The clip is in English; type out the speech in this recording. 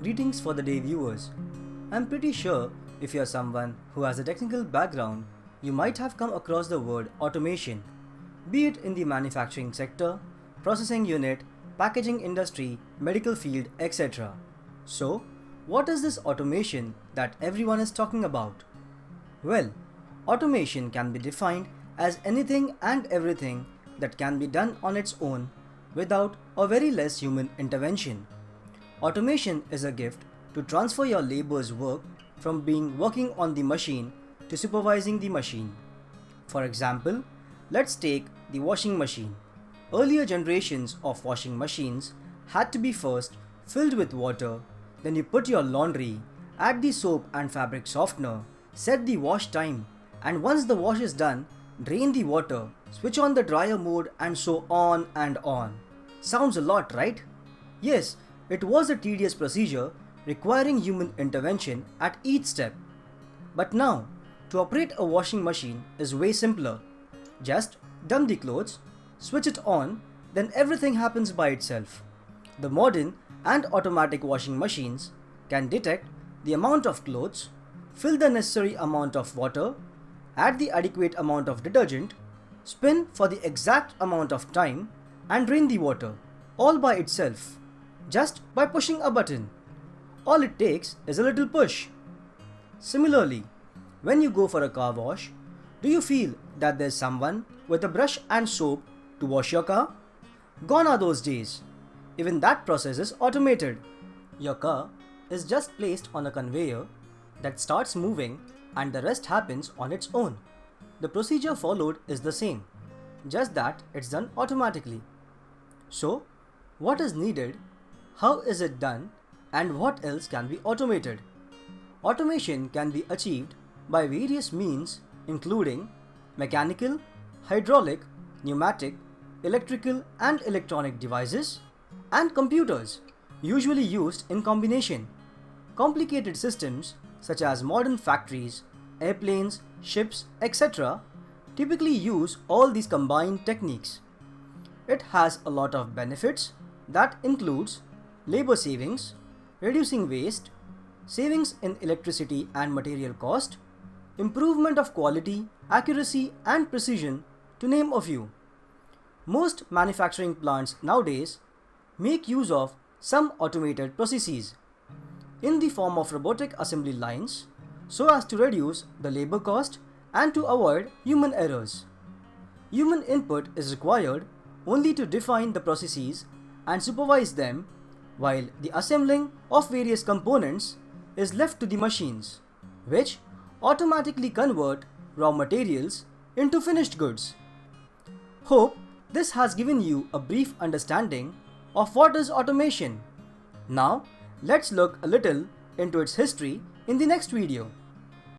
Greetings for the day viewers. I'm pretty sure if you're someone who has a technical background, you might have come across the word automation, be it in the manufacturing sector, processing unit, packaging industry, medical field, etc. So, what is this automation that everyone is talking about? Well, automation can be defined as anything and everything that can be done on its own without or very less human intervention. Automation is a gift to transfer your labor's work from being working on the machine to supervising the machine. For example, let's take the washing machine. Earlier generations of washing machines had to be first filled with water, then you put your laundry, add the soap and fabric softener, set the wash time, and once the wash is done, drain the water, switch on the dryer mode, and so on and on. Sounds a lot, right? Yes, it was a tedious procedure requiring human intervention at each step. But now, to operate a washing machine is way simpler. Just dump the clothes, switch it on, then everything happens by itself. The modern and automatic washing machines can detect the amount of clothes, fill the necessary amount of water, add the adequate amount of detergent, spin for the exact amount of time, and drain the water, all by itself, just by pushing a button. All it takes is a little push. Similarly, when you go for a car wash, do you feel that there's someone with a brush and soap to wash your car? Gone are those days. Even that process is automated. Your car is just placed on a conveyor that starts moving and the rest happens on its own. The procedure followed is the same, just that it's done automatically. So, what is needed, how is it done, and what else can be automated? Automation can be achieved by various means including mechanical, hydraulic, pneumatic, electrical and electronic devices, and computers, usually used in combination. Complicated systems such as modern factories, airplanes, ships, etc. typically use all these combined techniques. It has a lot of benefits that includes labor savings, reducing waste, savings in electricity and material cost, improvement of quality, accuracy and precision, to name a few. Most manufacturing plants nowadays make use of some automated processes in the form of robotic assembly lines so as to reduce the labor cost and to avoid human errors. Human input is required only to define the processes and supervise them, while the assembling of various components is left to the machines, which automatically convert raw materials into finished goods. Hope this has given you a brief understanding of what is automation. Now, let's look a little into its history in the next video.